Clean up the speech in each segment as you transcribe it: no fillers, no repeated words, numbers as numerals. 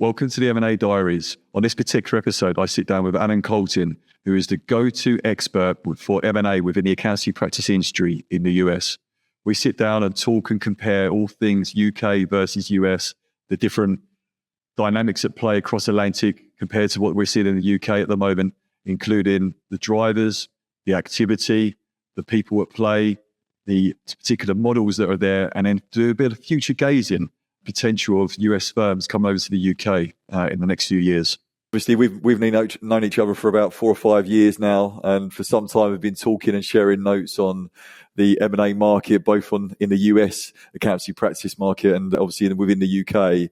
Welcome to the M&A Diaries. On this particular episode, I sit down with Allan Koltin, who is the go-to expert for M&A within the accountancy practice industry in the US. We sit down and talk and compare all things UK versus US, the different dynamics at play across Atlantic compared to what we're seeing in the UK at the moment, including the drivers, the activity, the people at play, the particular models that are there, and then do a bit of future gazing, potential of US firms coming over to the UK in the next few years. Obviously, we've known each other for about 4 or 5 years now, and for some time we've been talking and sharing notes on the M&A market, both in the US accountancy practice market and obviously within the UK.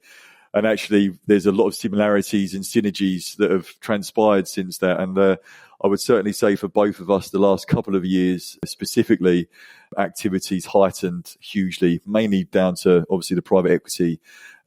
And actually, there's a lot of similarities and synergies that have transpired since that. And I would certainly say for both of us, the last couple of years specifically, activities heightened hugely, mainly down to obviously the private equity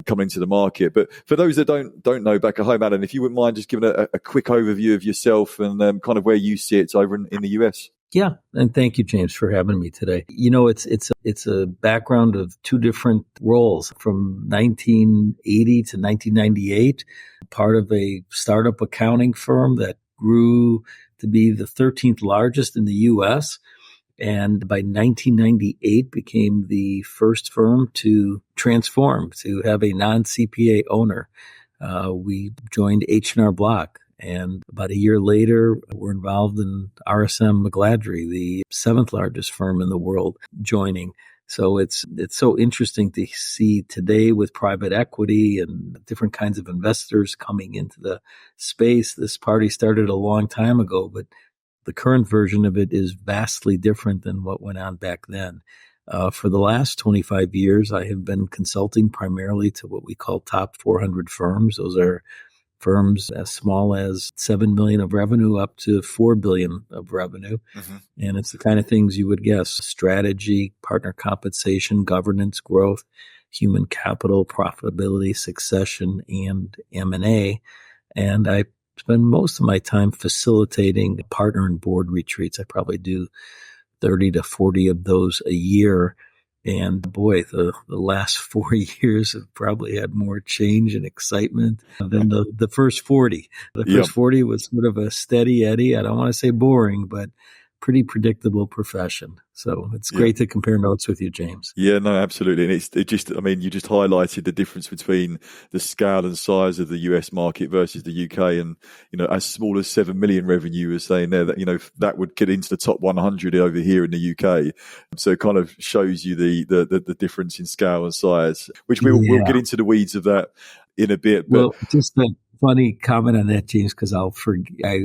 coming into the market. But for those that don't know back at home, Allan, if you wouldn't mind just giving a quick overview of yourself and kind of where you sit over in the US. Yeah, and thank you, James, for having me today. You know, it's a background of two different roles from 1980 to 1998, part of a startup accounting firm that grew to be the 13th largest in the U.S., and by 1998 became the first firm to transform, to have a non-CPA owner. We joined H&R Block. And about a year later, we're involved in RSM McGladrey, the 7th largest firm in the world, joining. So it's so interesting to see today with private equity and different kinds of investors coming into the space. This party started a long time ago, but the current version of it is vastly different than what went on back then. For the last 25 years, I have been consulting primarily to what we call top 400 firms. Those are firms as small as $7 million of revenue up to $4 billion of revenue. Mm-hmm. And it's the kind of things you would guess: strategy, partner compensation, governance, growth, human capital, profitability, succession, and M&A. And I spend most of my time facilitating partner and board retreats. I probably do 30 to 40 of those a year. And boy, the last 4 years have probably had more change and excitement than the first 40. The first 40 was sort of a steady Eddie. I don't want to say boring, but pretty predictable profession. So it's great to compare notes with you, James. Yeah, no, absolutely. And you just highlighted the difference between the scale and size of the US market versus the UK. And, as small as 7 million revenue is saying there that, that would get into the top 100 over here in the UK. So it kind of shows you the difference in scale and size, which we'll get into the weeds of that in a bit. But well, just a funny comment on that, James, because if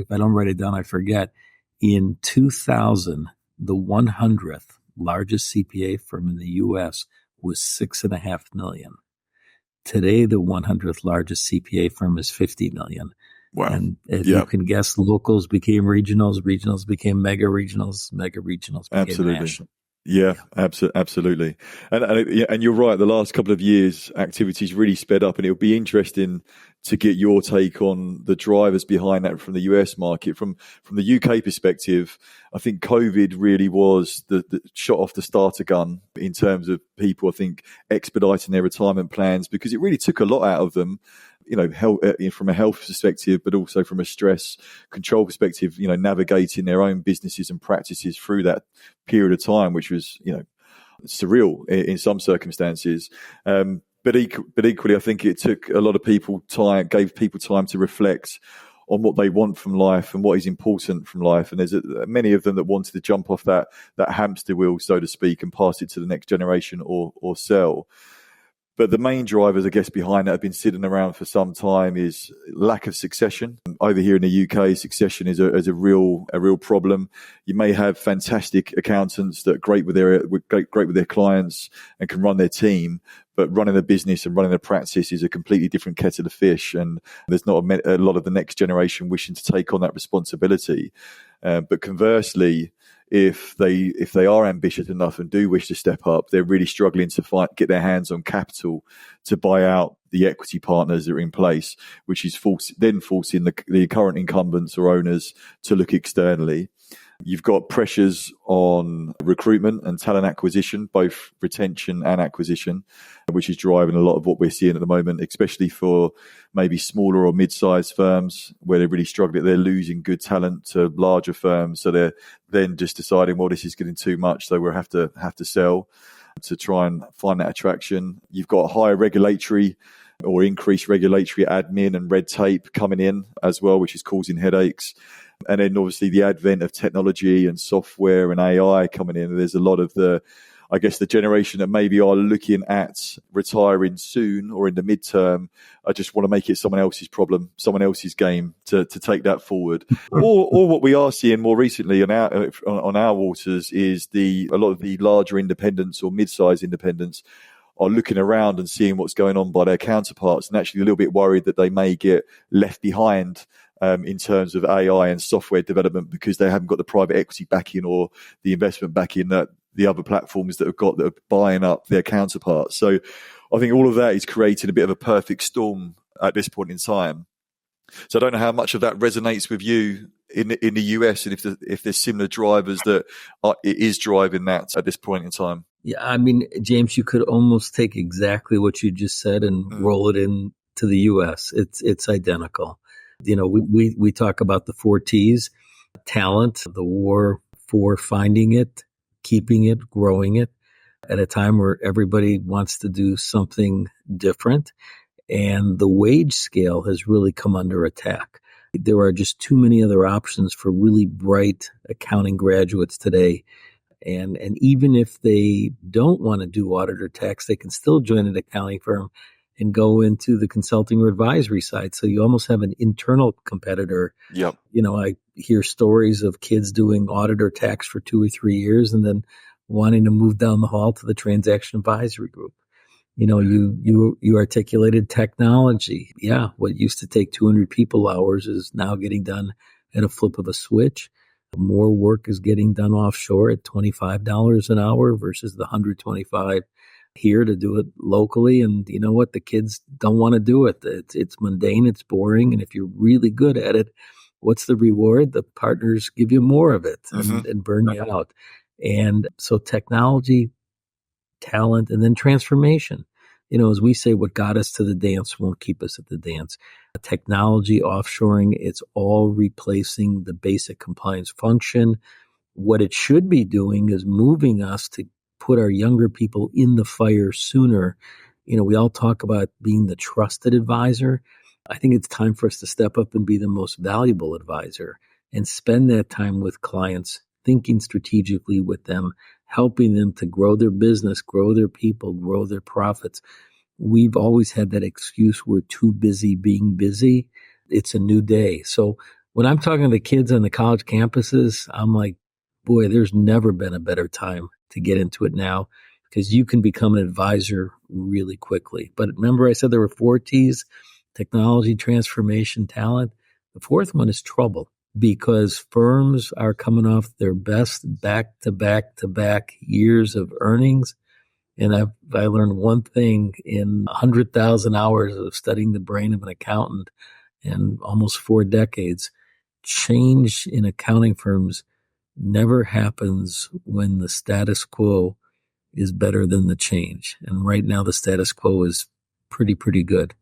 I don't write it down, I forget. In 2000, the 100th largest CPA firm in the U.S. was $6.5 million. Today, the 100th largest CPA firm is $50 million. Wow. And if you can guess, locals became regionals, regionals became mega regionals, mega regionals became national. Yeah, absolutely. And you're right. The last couple of years, activities really sped up, and it'll be interesting to get your take on the drivers behind that from the US market. From the UK perspective, I think COVID really was the shot off the starter gun in terms of people, I think, expediting their retirement plans, because it really took a lot out of them. From a health perspective, but also from a stress control perspective, navigating their own businesses and practices through that period of time, which was, surreal in some circumstances. But equally, I think it took a lot of people gave people time to reflect on what they want from life and what is important from life. And there's many of them that wanted to jump off that hamster wheel, so to speak, and pass it to the next generation or sell. But the main drivers, I guess, behind that have been sitting around for some time is lack of succession. Over here in the UK, succession is a real problem. You may have fantastic accountants that are great with their clients and can run their team, but running a business and running a practice is a completely different kettle of fish. And there's not a lot of the next generation wishing to take on that responsibility. But conversely, if they are ambitious enough and do wish to step up, they're really struggling to get their hands on capital to buy out the equity partners that are in place, which is forcing the current incumbents or owners to look externally. You've got pressures on recruitment and talent acquisition, both retention and acquisition, which is driving a lot of what we're seeing at the moment, especially for maybe smaller or mid-sized firms where they're really struggling. They're losing good talent to larger firms. So they're then just deciding, well, this is getting too much, so we'll have to sell to try and find that attraction. You've got higher regulatory or increased regulatory admin and red tape coming in as well, which is causing headaches. And then obviously the advent of technology and software and AI coming in. There's a lot of the generation that maybe are looking at retiring soon or in the midterm. I just want to make it someone else's problem, someone else's game to take that forward. Or what we are seeing more recently on our waters is a lot of the larger independents or mid-sized independents are looking around and seeing what's going on by their counterparts and actually a little bit worried that they may get left behind in terms of AI and software development because they haven't got the private equity backing or the investment backing that the other platforms that are buying up their counterparts. So I think all of that is creating a bit of a perfect storm at this point in time. So I don't know how much of that resonates with you in the US and if there's similar drivers that it is driving that at this point in time. Yeah, I mean, James, you could almost take exactly what you just said and roll it into the US. It's identical. You know, we talk about the 4 T's: talent, the war for finding it, keeping it, growing it, at a time where everybody wants to do something different. And the wage scale has really come under attack. There are just too many other options for really bright accounting graduates today. And even if they don't want to do audit or tax, they can still join an accounting firm and go into the consulting or advisory side. So you almost have an internal competitor. Yep. You know, I hear stories of kids doing audit or tax for 2 or 3 years and then wanting to move down the hall to the transaction advisory group. You know, you articulated technology. Yeah, what used to take 200 people hours is now getting done at a flip of a switch. More work is getting done offshore at $25 an hour versus the $125 here to do it locally. And you know what? The kids don't want to do it. It's mundane, it's boring. And if you're really good at it, what's the reward? The partners give you more of it and burn you out. And so technology, talent, and then transformation. You know, as we say, what got us to the dance won't keep us at the dance. Technology, offshoring, it's all replacing the basic compliance function. What it should be doing is moving us to put our younger people in the fire sooner. You know, we all talk about being the trusted advisor. I think it's time for us to step up and be the most valuable advisor and spend that time with clients, thinking strategically with them, helping them to grow their business, grow their people, grow their profits. We've always had that excuse, we're too busy being busy. It's a new day. So when I'm talking to the kids on the college campuses, I'm like, boy, there's never been a better time to get into it now because you can become an advisor really quickly. But remember I said there were 4 T's: technology, transformation, talent. The fourth one is trouble, because firms are coming off their best back-to-back years of earnings. And I learned one thing in 100,000 hours of studying the brain of an accountant and almost 4 decades. Change in accounting firms never happens when the status quo is better than the change. And right now the status quo is pretty good.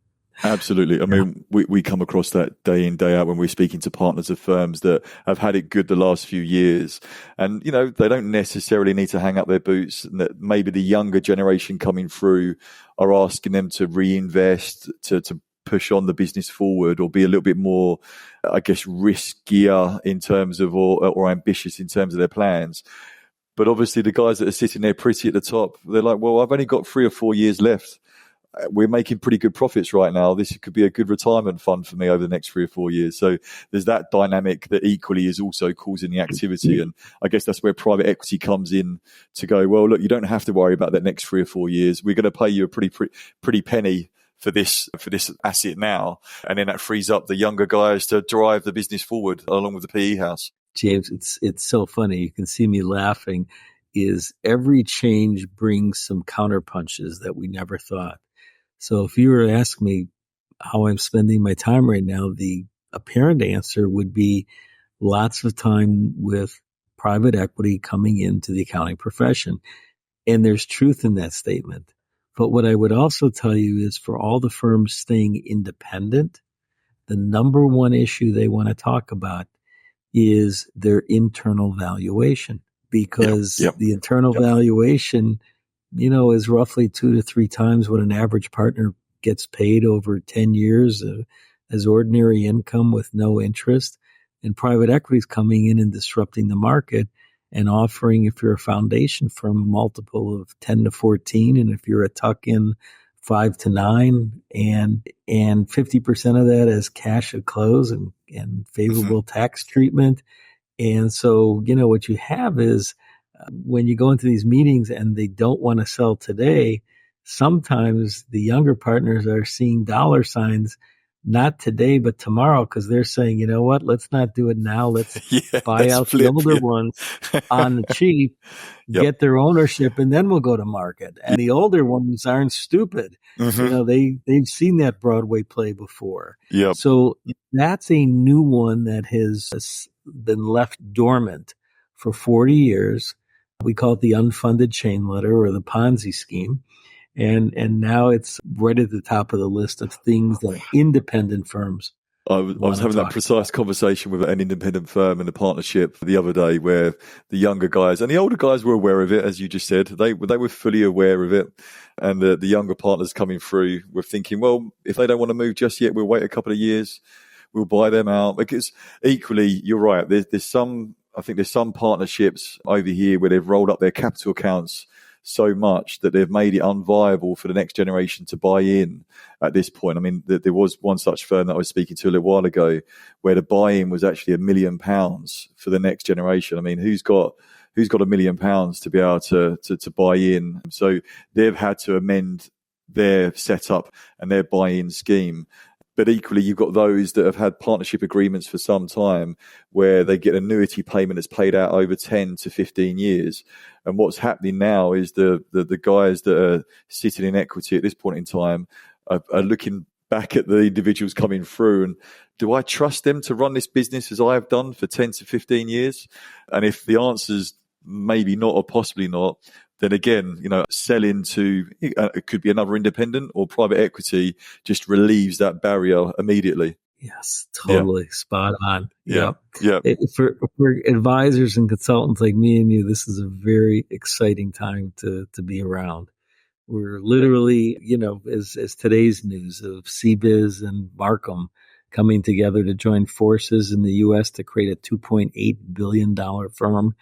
Absolutely. I mean, we come across that day in, day out when we're speaking to partners of firms that have had it good the last few years. And, you know, they don't necessarily need to hang up their boots. And that maybe the younger generation coming through are asking them to reinvest, to push on the business forward, or be a little bit more, I guess, riskier in terms of, or ambitious in terms of their plans. But obviously the guys that are sitting there pretty at the top, they're like, well, I've only got 3 or 4 years left. We're making pretty good profits right now. This could be a good retirement fund for me over the next 3 or 4 years. So there's that dynamic that equally is also causing the activity. And I guess that's where private equity comes in to go, well, look, you don't have to worry about that next 3 or 4 years. We're going to pay you a pretty penny for this asset now. And then that frees up the younger guys to drive the business forward along with the PE house. James, it's so funny. You can see me laughing. Is every change brings some counterpunches that we never thought. So if you were to ask me how I'm spending my time right now, the apparent answer would be lots of time with private equity coming into the accounting profession. And there's truth in that statement. But what I would also tell you is for all the firms staying independent, the number one issue they want to talk about is their internal valuation, because the internal valuation, is roughly 2 to 3 times what an average partner gets paid over 10 years as ordinary income with no interest. And private equity is coming in and disrupting the market and offering, if you're a foundation firm, a multiple of 10 to 14. And if you're a tuck-in, 5 to 9, and 50% of that as cash at close and favorable tax treatment. And so, what you have is when you go into these meetings and they don't want to sell today, sometimes the younger partners are seeing dollar signs, not today, but tomorrow, because they're saying, you know what, let's not do it now. Let's buy out the older ones on the cheap, get their ownership, and then we'll go to market. And the older ones aren't stupid. They've seen that Broadway play before. So that's a new one that has been left dormant for 40 years. We call it the unfunded chain letter or the Ponzi scheme. And now it's right at the top of the list of things that independent firms. I was having that precise conversation with an independent firm in a partnership the other day, where the younger guys and the older guys were aware of it, as you just said. They were fully aware of it, and the younger partners coming through were thinking, well, if they don't want to move just yet, we'll wait a couple of years, we'll buy them out. Because equally, you're right. There's some partnerships over here where they've rolled up their capital accounts so much that they've made it unviable for the next generation to buy in at this point. I mean, there was one such firm that I was speaking to a little while ago where the buy-in was actually £1 million for the next generation. I mean, who's got £1 million to be able to buy in? So they've had to amend their setup and their buy-in scheme. But equally, you've got those that have had partnership agreements for some time where they get an annuity payment that's paid out over 10 to 15 years. And what's happening now is the guys that are sitting in equity at this point in time are looking back at the individuals coming through and, do I trust them to run this business as I have done for 10 to 15 years? And if the answer's maybe not or possibly not, then again, selling to it could be another independent or private equity just relieves that barrier immediately. Yes, totally. Spot on. Yeah. For advisors and consultants like me and you, this is a very exciting time to be around. We're literally, as today's news of CBiz and Markham coming together to join forces in the U.S. to create a $2.8 billion firm.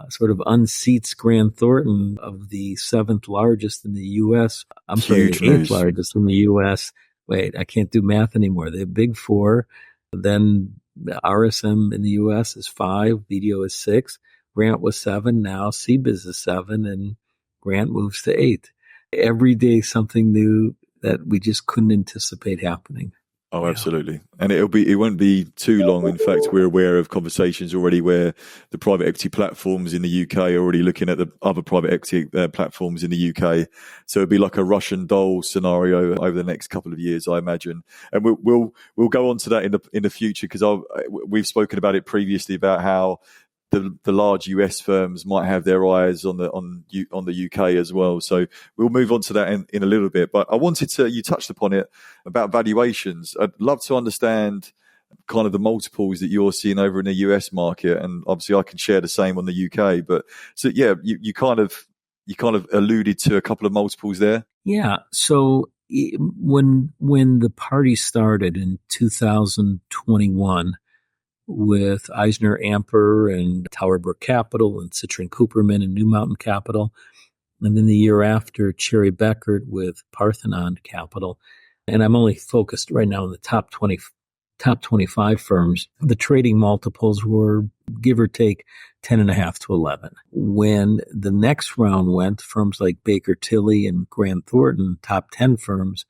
Sort of unseats Grant Thornton of the 7th largest in the U.S. I'm sorry, the 8th largest in the U.S. Wait, I can't do math anymore. They're big 4. Then the RSM in the U.S. is 5. BDO is 6. Grant was 7. Now CBiz is 7. And Grant moves to 8. Every day something new that we just couldn't anticipate happening. Oh, absolutely. And it won't be too long. In fact, we're aware of conversations already where the private equity platforms in the UK are already looking at the other private equity platforms in the UK. So it'll be like a Russian doll scenario over the next couple of years, I imagine. And we'll go on to that in the future, because we've spoken about it previously about how the large US firms might have their eyes on the UK as well. So we'll move on to that in a little bit. But I wanted you touched upon it about valuations. I'd love to understand kind of the multiples that you're seeing over in the US market. And obviously I can share the same on the UK. But so, yeah, you kind of alluded to a couple of multiples there. Yeah. So when the party started in 2021, with Eisner Amper and Tower Brook Capital and Citron Cooperman and New Mountain Capital. And then the year after, Cherry Beckert with Parthenon Capital. And I'm only focused right now on the top 25 firms. The trading multiples were, give or take, 10.5 to 11. When the next round went, firms like Baker Tilly and Grant Thornton, top 10 firms,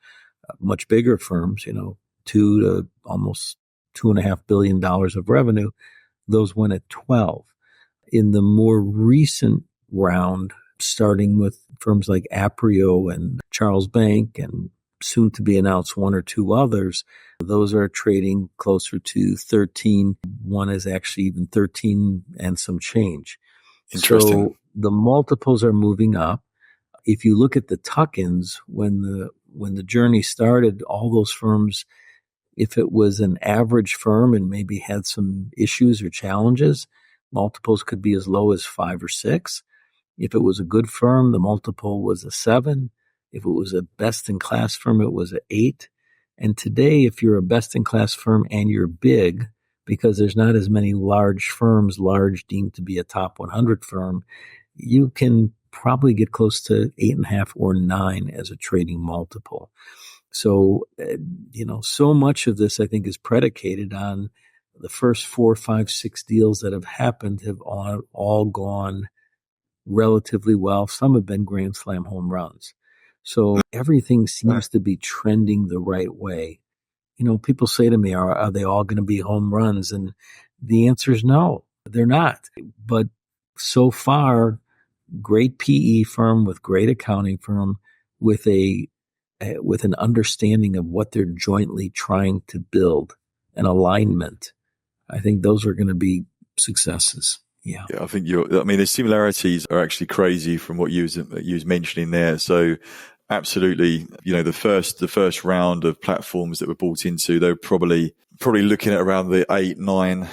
much bigger firms, 2 to almost $2.5 billion of revenue, those went at 12. In the more recent round, starting with firms like Aprio and Charles Bank and soon to be announced one or two others. Those are trading closer to 13. One is actually even 13 and some change. Interesting. So the multiples are moving up. If you look at the tuck-ins, when the journey started, all those firms, if it was an average firm and maybe had some issues or challenges, multiples could be as low as 5 or 6. If it was a good firm, the multiple was a 7. If it was a best-in-class firm, it was an 8. And today, if you're a best-in-class firm and you're big, because there's not as many large firms, large deemed to be a top 100 firm, you can probably get close to 8.5 or 9 as a trading multiple. So, so much of this, I think, is predicated on the first 4, 5, 6 deals that have happened have all gone relatively well. Some have been grand slam home runs. So everything seems to be trending the right way. People say to me, are they all going to be home runs? And the answer is no, they're not. But so far, great PE firm with great accounting firm with an understanding of what they're jointly trying to build, an alignment. I think those are going to be successes. Yeah. Yeah, I think the similarities are actually crazy from what you was mentioning there. So absolutely, the first round of platforms that were bought into, they were probably looking at around the 8, 9,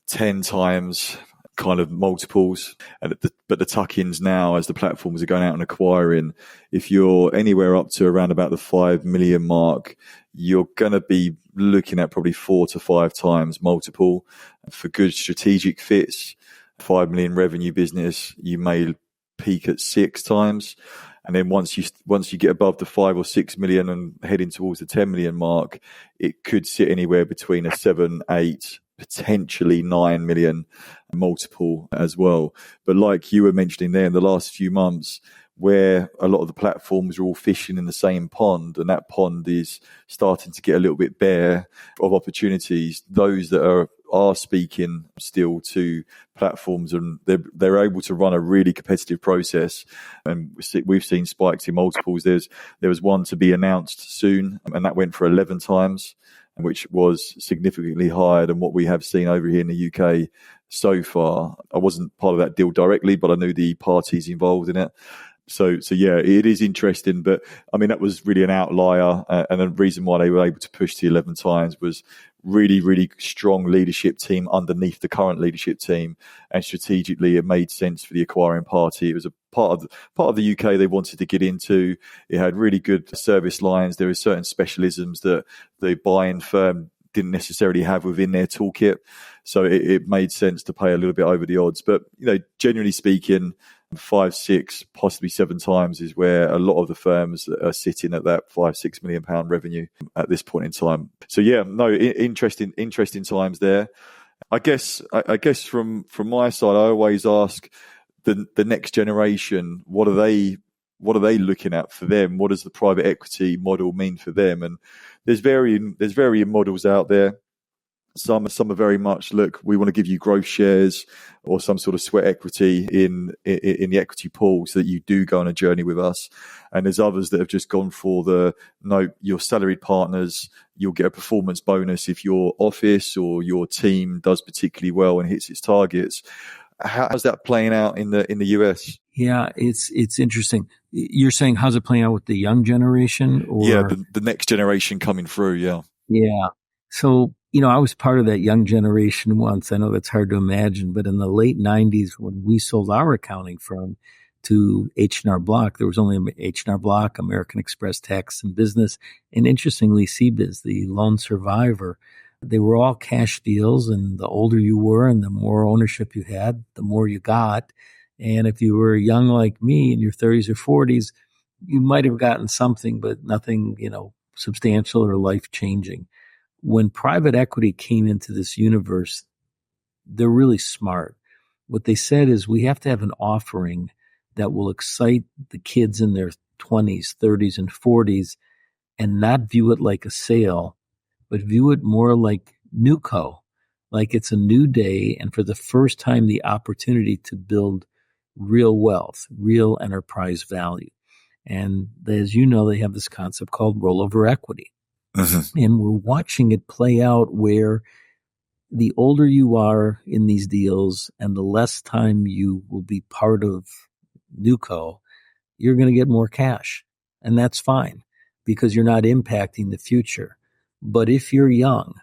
10 times kind of multiples. But the tuck-ins now, as the platforms are going out and acquiring, if you're anywhere up to around about the 5 million mark, you're going to be looking at probably 4 to 5 times multiple. For good strategic fits, 5 million revenue business, you may peak at 6 times. And then once you get above the 5 or 6 million and heading towards the 10 million mark, it could sit anywhere between a 7, 8, potentially 9 million multiple as well. But like you were mentioning there, in the last few months, where a lot of the platforms are all fishing in the same pond, and that pond is starting to get a little bit bare of opportunities, those that are speaking still to platforms, and they're able to run a really competitive process. And we've seen spikes in multiples. There was one to be announced soon, and that went for 11 times, which was significantly higher than what we have seen over here in the UK so far. I wasn't part of that deal directly, but I knew the parties involved in it. So yeah, it is interesting, but that was really an outlier. And the reason why they were able to push to 11 times was really, really strong leadership team underneath the current leadership team. And strategically, it made sense for the acquiring party. It was a part of the UK they wanted to get into. It had really good service lines. There were certain specialisms that the buying firm didn't necessarily have within their toolkit. So it made sense to pay a little bit over the odds. But, generally speaking, 5, 6, possibly 7 times is where a lot of the firms are sitting at that 5, 6 million pound revenue at this point in time. So yeah, no, interesting times there. I guess from my side, I always ask the next generation, what are they looking at for them? What does the private equity model mean for them? And there's varying models out there. Some are very much, look, we want to give you growth shares or some sort of sweat equity in the equity pool so that you do go on a journey with us. And there's others that have just gone for your salaried partners, you'll get a performance bonus if your office or your team does particularly well and hits its targets. How's that playing out in the US? Yeah, it's interesting. You're saying how's it playing out with the young generation? Or? Yeah, the next generation coming through, yeah. Yeah. So, I was part of that young generation once. I know that's hard to imagine, but in the late 90s, when we sold our accounting firm to H&R Block, there was only H&R Block, American Express Tax and Business, and interestingly, CBiz, the lone survivor. They were all cash deals, and the older you were and the more ownership you had, the more you got. And if you were young like me in your 30s or 40s, you might have gotten something, but nothing, substantial or life-changing. When private equity came into this universe, they're really smart. What they said is we have to have an offering that will excite the kids in their 20s, 30s, and 40s and not view it like a sale, but view it more like NewCo, like it's a new day, and for the first time, the opportunity to build real wealth, real enterprise value. And as you know, they have this concept called rollover equity. Mm-hmm. And we're watching it play out where the older you are in these deals and the less time you will be part of Newco, you're going to get more cash. And that's fine because you're not impacting the future. But if you're young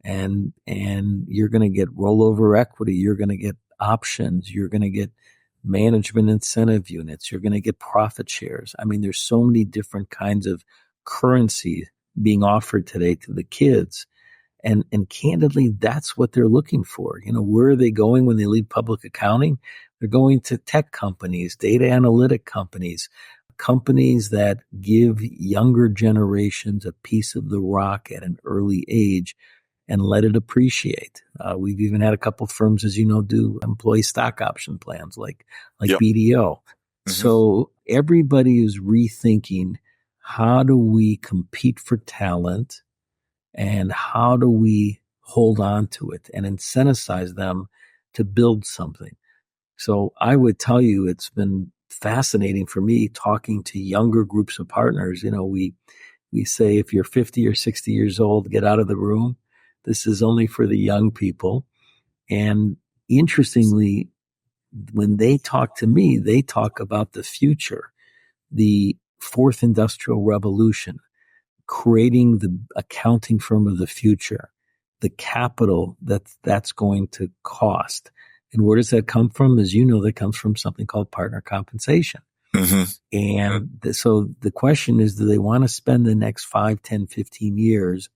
and you're going to get rollover equity, you're going to get options, you're going to get management incentive units, you're going to get profit shares. I mean, there's so many different kinds of currency being offered today to the kids. And candidly, that's what they're looking for. You know, where are they going when they leave public accounting? They're going to tech companies, data analytic companies, companies that give younger generations a piece of the rock at an early age and let it appreciate. We've even had a couple of firms, as you know, do employee stock option plans like Yep. BDO. Mm-hmm. So everybody is rethinking, how do we compete for talent and how do we hold on to it and incentivize them to build something? So I would tell you, it's been fascinating for me talking to younger groups of partners. You know, we say if you're 50 or 60 years old, get out of the room. This is only for the young people. And interestingly, when they talk to me, they talk about the future, the fourth industrial revolution, creating the accounting firm of the future, the capital that's going to cost. And where does that come from? As you know, that comes from something called partner compensation. Mm-hmm. And so the question is, do they want to spend the next 5, 10, 15 years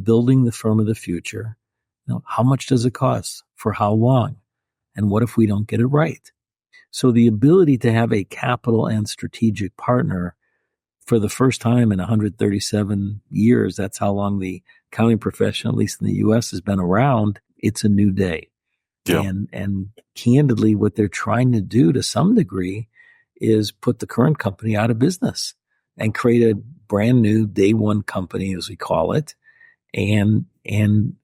building the firm of the future? You know, how much does it cost? For how long? And what if we don't get it right? So the ability to have a capital and strategic partner for the first time in 137 years, that's how long the accounting profession, at least in the U.S., has been around. It's a new day. Yeah. And candidly, what they're trying to do to some degree is put the current company out of business and create a brand new day one company, as we call it, and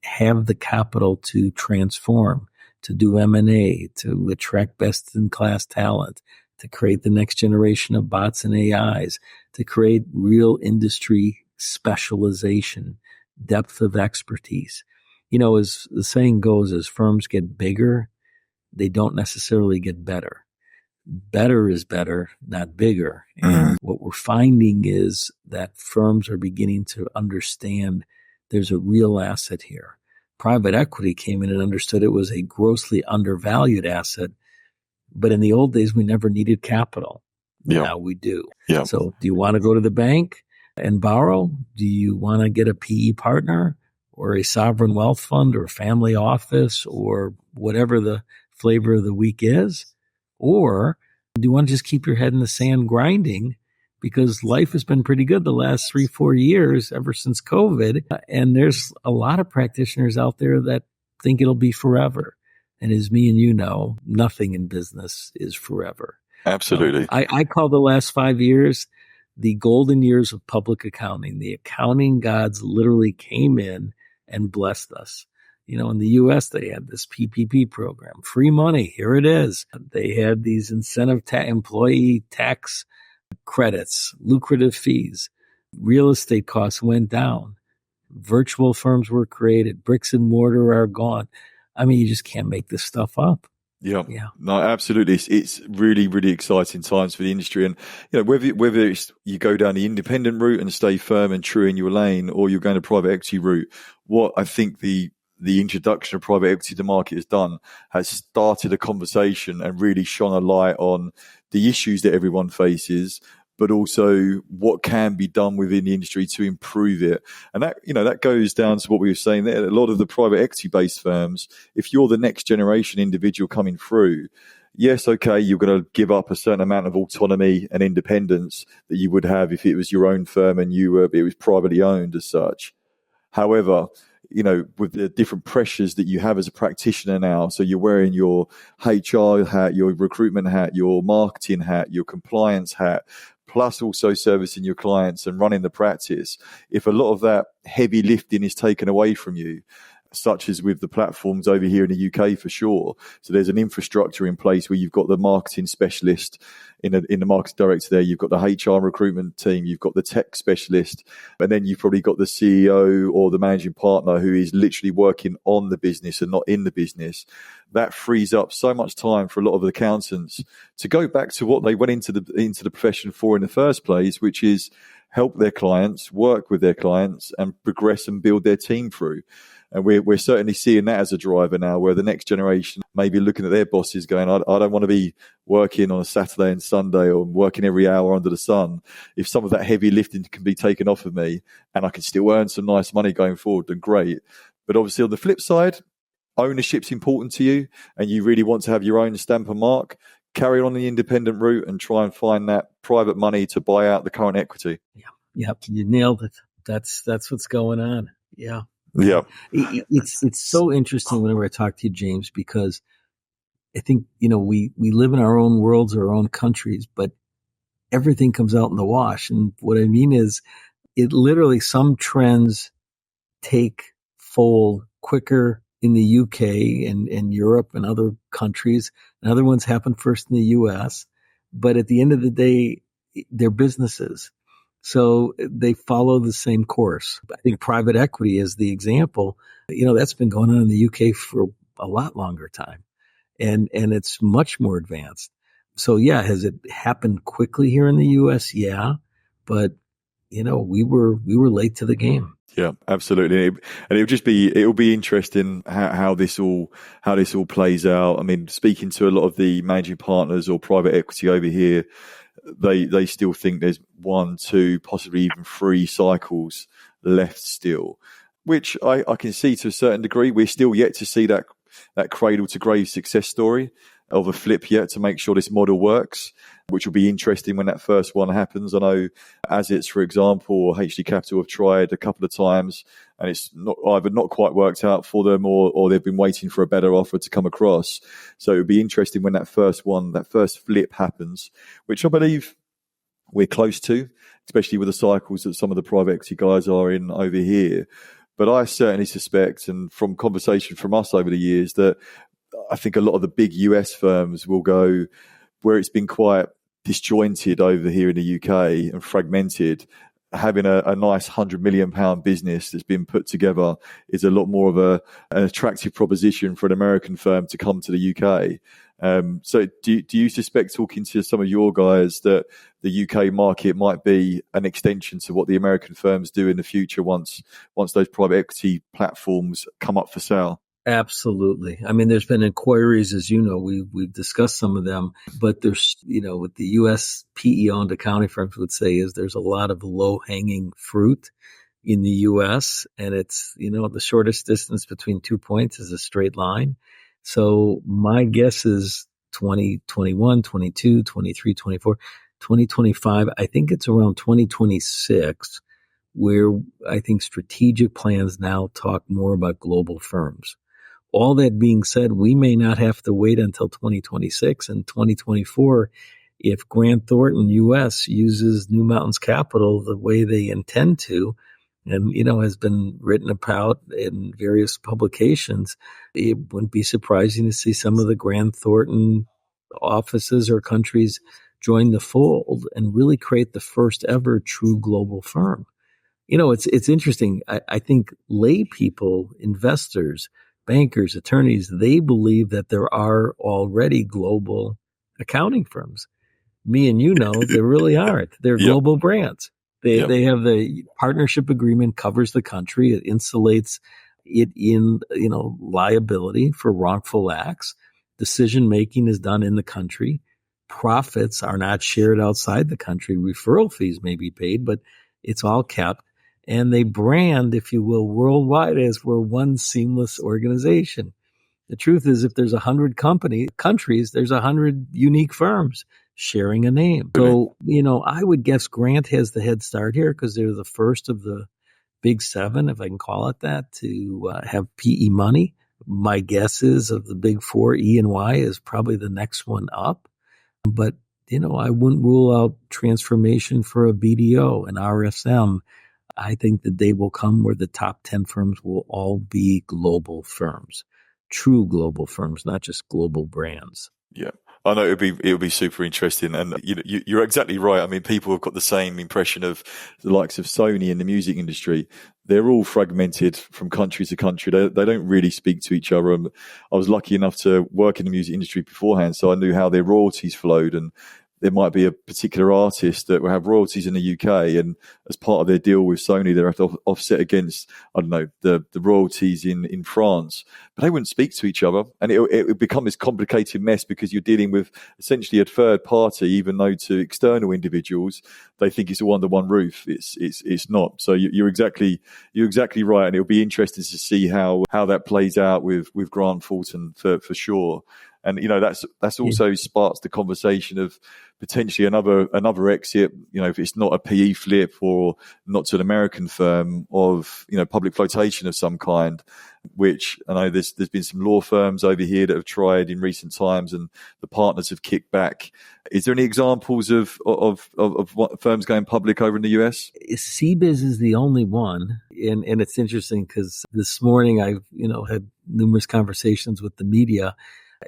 have the capital to transform, to do M&A, to attract best in class talent, to create the next generation of bots and AIs, to create real industry specialization, depth of expertise. You know, as the saying goes, as firms get bigger, they don't necessarily get better. Better is better, not bigger. And what we're finding is that firms are beginning to understand there's a real asset here. Private equity came in and understood it was a grossly undervalued asset. But in the old days, we never needed capital. Yeah. Now we do. Yeah. So do you want to go to the bank and borrow? Do you want to get a PE partner or a sovereign wealth fund or a family office or whatever the flavor of the week is? Or do you want to just keep your head in the sand grinding because life has been pretty good the last 3-4 years ever since COVID? And there's a lot of practitioners out there that think it'll be forever. And as me and you know, nothing in business is forever. Absolutely. I call the last 5 years the golden years of public accounting. The accounting gods literally came in and blessed us. You know, in the U.S., they had this PPP program, free money. Here it is. They had these incentive employee tax credits, lucrative fees. Real estate costs went down. Virtual firms were created. Bricks and mortar are gone. I mean, you just can't make this stuff up. Yeah. No, absolutely. It's really, really exciting times for the industry. And, you know, whether it's you go down the independent route and stay firm and true in your lane, or you're going to private equity route, what I think the introduction of private equity to the market has done has started a conversation and really shone a light on the issues that everyone faces, but also what can be done within the industry to improve it. And that, you know, that goes down to what we were saying there. A lot of the private equity-based firms, if you're the next generation individual coming through, yes, okay, you're going to give up a certain amount of autonomy and independence that you would have if it was your own firm and it was privately owned as such. However, you know, with the different pressures that you have as a practitioner now, so you're wearing your HR hat, your recruitment hat, your marketing hat, your compliance hat, plus also servicing your clients and running the practice. If a lot of that heavy lifting is taken away from you, such as with the platforms over here in the UK for sure. So there's an infrastructure in place where you've got the marketing specialist in the marketing director there, you've got the HR recruitment team, you've got the tech specialist, and then you've probably got the CEO or the managing partner who is literally working on the business and not in the business. That frees up so much time for a lot of accountants to go back to what they went into the profession for in the first place, which is help their clients, work with their clients, and progress and build their team through. And we're certainly seeing that as a driver now, where the next generation may be looking at their bosses going, I don't want to be working on a Saturday and Sunday or working every hour under the sun. If some of that heavy lifting can be taken off of me and I can still earn some nice money going forward, then great. But obviously on the flip side, ownership's important to you and you really want to have your own stamp and mark, carry on the independent route and try and find that private money to buy out the current equity. Yeah, you nailed it. That's what's going on. Yeah. Yeah. It's so interesting whenever I talk to you, James, because I think, we live in our own worlds, our own countries, but everything comes out in the wash. And what I mean is it literally, some trends take fold quicker in the UK and Europe and other countries, and other ones happen first in the US. But at the end of the day, they're businesses. So they follow the same course. I think private equity is the example. That's been going on in the UK for a lot longer time. And it's much more advanced. So yeah, has it happened quickly here in the US? Yeah. But we were late to the game. Yeah, absolutely. And it'll be interesting how this all plays out. I mean, speaking to a lot of the managing partners or private equity over here, they still think there's 1, 2, possibly even 3 cycles left still, which I can see to a certain degree. We're still yet to see that cradle to grave success story of a flip yet to make sure this model works, which will be interesting when that first one happens. I know Assets, for example, or HD Capital have tried a couple of times and it's either not quite worked out for them or they've been waiting for a better offer to come across. So it'll be interesting when that first flip happens, which I believe we're close to, especially with the cycles that some of the private equity guys are in over here. But I certainly suspect, and from conversation from us over the years, that I think a lot of the big US firms will go where it's been quite disjointed over here in the UK and fragmented. Having a nice £100 million business that's been put together is a lot more of an attractive proposition for an American firm to come to the UK. So do you suspect, talking to some of your guys, that the UK market might be an extension to what the American firms do in the future once those private equity platforms come up for sale? Absolutely. I mean, there's been inquiries, as you know, we've discussed some of them, but there's, what the U.S. PE-owned accounting firms would say is there's a lot of low-hanging fruit in the U.S. and it's, the shortest distance between 2 points is a straight line. So my guess is 2021, 22, 23, 24, 2025. I think it's around 2026 where I think strategic plans now talk more about global firms. All that being said, we may not have to wait until 2026 and 2024 if Grant Thornton US uses New Mountains Capital the way they intend to, and has been written about in various publications. It wouldn't be surprising to see some of the Grant Thornton offices or countries join the fold and really create the first ever true global firm. It's interesting. I think lay people, investors, bankers, attorneys, they believe that there are already global accounting firms. Me and there really aren't. They're global brands. They have the partnership agreement covers the country. It insulates it in, liability for wrongful acts. Decision making is done in the country. Profits are not shared outside the country. Referral fees may be paid, but it's all kept. And they brand, if you will, worldwide as we're one seamless organization. The truth is, if there's 100 countries, there's 100 unique firms sharing a name. So, I would guess Grant has the head start here because they're the first of the big 7, if I can call it that, to have PE money. My guess is of the big 4, E&Y is probably the next one up. But, I wouldn't rule out transformation for a BDO, an RSM. I think the day will come where the top 10 firms will all be global firms, true global firms, not just global brands. Yeah. I know it'll be super interesting, and you're exactly right. I mean, people have got the same impression of the likes of Sony in the music industry. They're all fragmented from country to country. They don't really speak to each other. And I was lucky enough to work in the music industry beforehand, so I knew how their royalties flowed, and there might be a particular artist that will have royalties in the UK, and as part of their deal with Sony, they have to offset against, I don't know, the royalties in France. But they wouldn't speak to each other, and it would become this complicated mess because you're dealing with essentially a third party, even though to external individuals they think it's all under one roof. It's not. So you're exactly right, and it'll be interesting to see how that plays out with Grant Thornton for sure. And that's also sparks the conversation of potentially another exit. If it's not a PE flip or not to an American firm, of public flotation of some kind. Which I know there's been some law firms over here that have tried in recent times, and the partners have kicked back. Is there any examples of what firms going public over in the US? CBIZ is the only one, and it's interesting because this morning I've had numerous conversations with the media.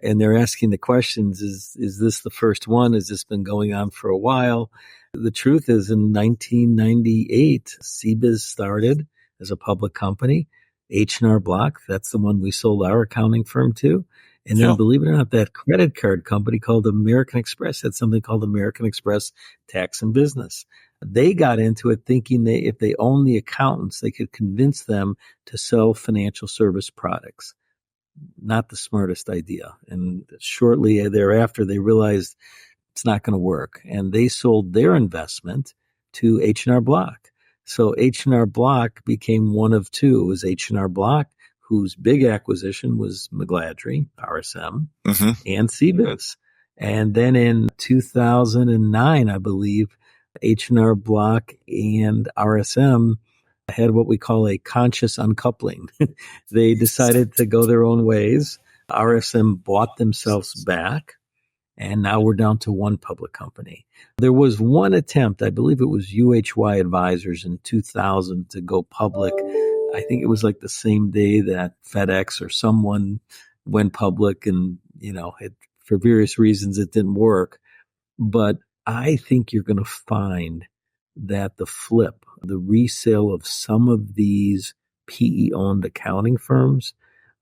And they're asking the questions, is this the first one? Has this been going on for a while? The truth is, in 1998, CBIZ started as a public company. H&R Block, that's the one we sold our accounting firm to. And then, believe it or not, that credit card company called American Express had something called American Express Tax and Business. They got into it thinking if they owned the accountants, they could convince them to sell financial service products. Not the smartest idea. And shortly thereafter, they realized it's not going to work. And they sold their investment to H&R Block. So H&R Block became one of two. It was H&R Block, whose big acquisition was McGladrey, RSM, and CBIZ. And then in 2009, I believe, H&R Block and RSM had what we call a conscious uncoupling. They decided to go their own ways. RSM bought themselves back, and now we're down to one public company. There was one attempt, I believe it was UHY Advisors in 2000, to go public. I think it was like the same day that FedEx or someone went public, and for various reasons it didn't work. But I think you're going to find that the flip, the resale of some of these PE-owned accounting firms,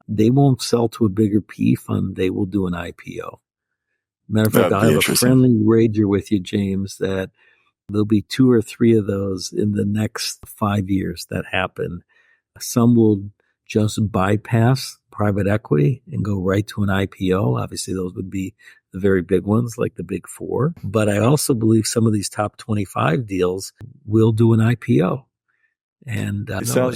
they won't sell to a bigger PE fund. They will do an IPO. Matter of fact, I'll have a friendly wager with you, James, that there'll be 2 or 3 of those in the next 5 years that happen. Some will just bypass private equity and go right to an IPO. Obviously, those would be the very big ones like the big 4. But I also believe some of these top 25 deals will do an IPO. And it sounds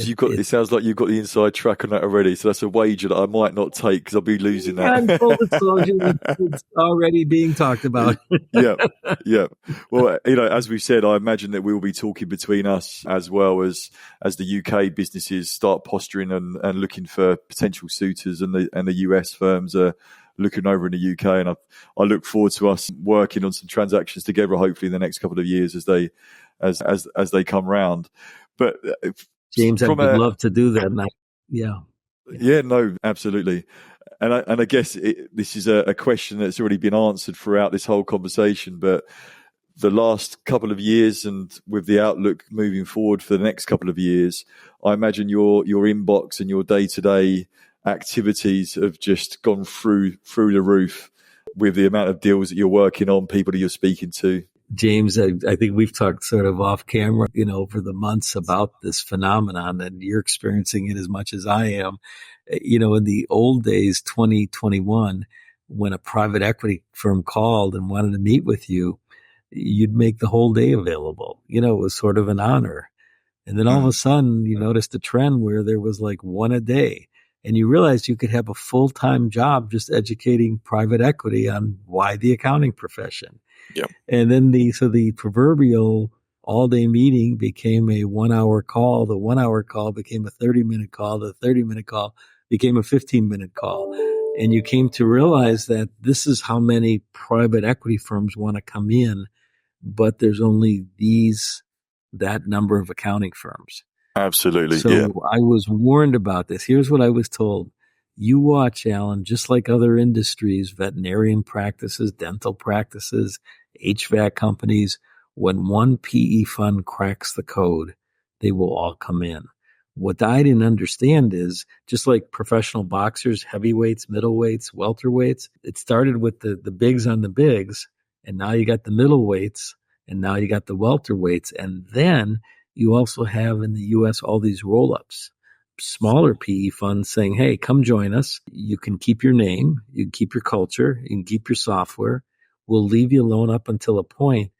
like you've got the inside track on that already. So that's a wager that I might not take because I'll be losing that. Full disclosure, it's already being talked about. Yeah. Well, as we've said, I imagine that we'll be talking between us as well as the UK businesses start posturing and looking for potential suitors, and the US firms are looking over in the UK. And I look forward to us working on some transactions together, hopefully in the next couple of years as they come round. But James, I'd love to do that. Yeah, no, absolutely. And I guess this is a question that's already been answered throughout this whole conversation, but the last couple of years and with the outlook moving forward for the next couple of years, I imagine your inbox and your day-to-day activities have just gone through the roof with the amount of deals that you're working on, people that you're speaking to. James, I think we've talked sort of off camera, over the months about this phenomenon, and you're experiencing it as much as I am. In the old days, 2021, when a private equity firm called and wanted to meet with you, you'd make the whole day available. It was sort of an honor. And then all of a sudden, you noticed a trend where there was like one a day. And you realized you could have a full-time job just educating private equity on why the accounting profession. Yep. And then the proverbial all-day meeting became a 1-hour call. The 1-hour call became a 30-minute call. The 30-minute call became a 15-minute call. And you came to realize that this is how many private equity firms want to come in, but there's only these that number of accounting firms. Absolutely. So Yeah. I was warned about this. Here's what I was told. You watch, Allan, just like other industries, veterinarian practices, dental practices, HVAC companies, when one PE fund cracks the code, they will all come in. What I didn't understand is just like professional boxers, heavyweights, middleweights, welterweights, it started with the bigs on the bigs, and now you got the middleweights, and now you got the welterweights, and then you also have in the U.S. all these roll-ups, smaller PE funds saying, hey, come join us. You can keep your name. You can keep your culture. You can keep your software. We'll leave you alone up until a point.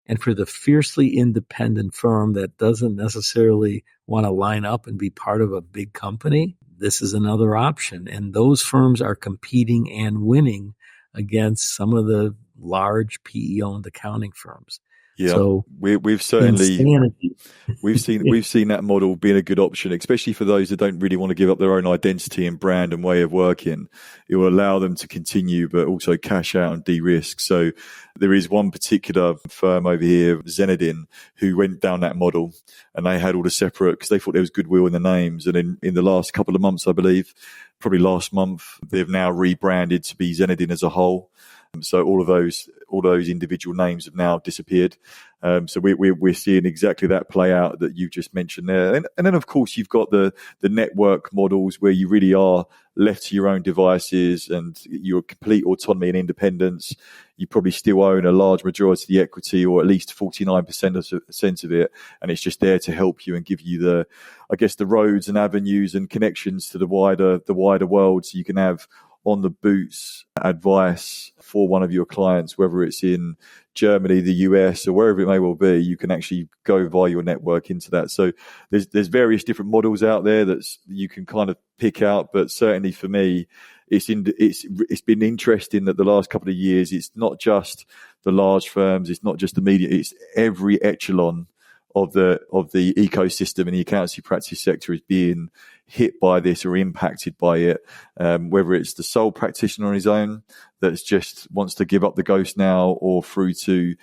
And for the fiercely independent firm that doesn't necessarily want to line up and be part of a big company, this is another option. And those firms are competing and winning against some of the large PE-owned accounting firms. Yeah. So we've certainly insanity. we've seen that model being a good option, especially for those that don't really want to give up their own identity and brand and way of working. It will allow them to continue, but also cash out and de-risk. So there is one particular firm over here, Zenadin, who went down that model, and they had all the separate, because they thought there was goodwill in the names. And in the last couple of months, I believe, probably last month, they've now rebranded to be Zenadin as a whole. So all those individual names have now disappeared. So we're seeing exactly that play out that you just mentioned there. And then, of course, you've got the network models where you really are left to your own devices and your complete autonomy and independence. You probably still own a large majority of the equity, or at least 49% of it, and it's just there to help you and give you the roads and avenues and connections to the wider world, so you can have on the boots advice for one of your clients, whether it's in Germany, the US, or wherever it may well be. You can actually go via your network into that. So there's various different models out there that you can kind of pick out. But certainly for me, it's been interesting that the last couple of years, it's not just the large firms, it's not just the media, it's every echelon of the ecosystem in the accountancy practice sector is being hit by this or impacted by it, whether it's the sole practitioner on his own that just wants to give up the ghost now, or through to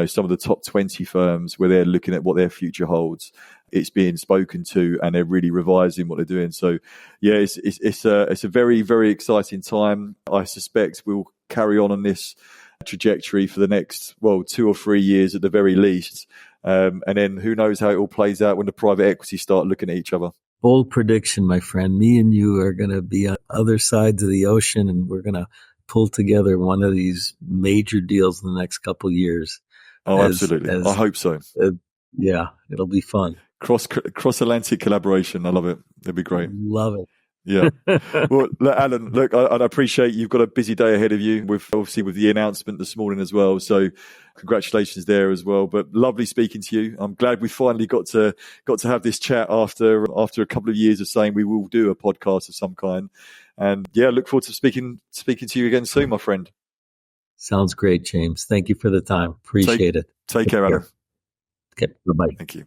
some of the top 20 firms where they're looking at what their future holds. It's being spoken to, and they're really revising what they're doing. So yeah, it's a very, very exciting time. I suspect we'll carry on this trajectory for the next 2 or 3 years at the very least. And then who knows how it all plays out when the private equity start looking at each other. Bold prediction, my friend. Me and you are going to be on other sides of the ocean, and we're going to pull together one of these major deals in the next couple of years. Oh, absolutely. I hope so. Yeah, it'll be fun. Cross-Atlantic collaboration. I love it. It'd be great. Love it. Yeah. Well, Allan, look, I appreciate you've got a busy day ahead of you with the announcement this morning as well. So congratulations there as well. But lovely speaking to you. I'm glad we finally got to have this chat after a couple of years of saying we will do a podcast of some kind. And yeah, look forward to speaking to you again soon, my friend. Sounds great, James. Thank you for the time. Appreciate it. Take care, Allan. Okay. Bye-bye. Thank you.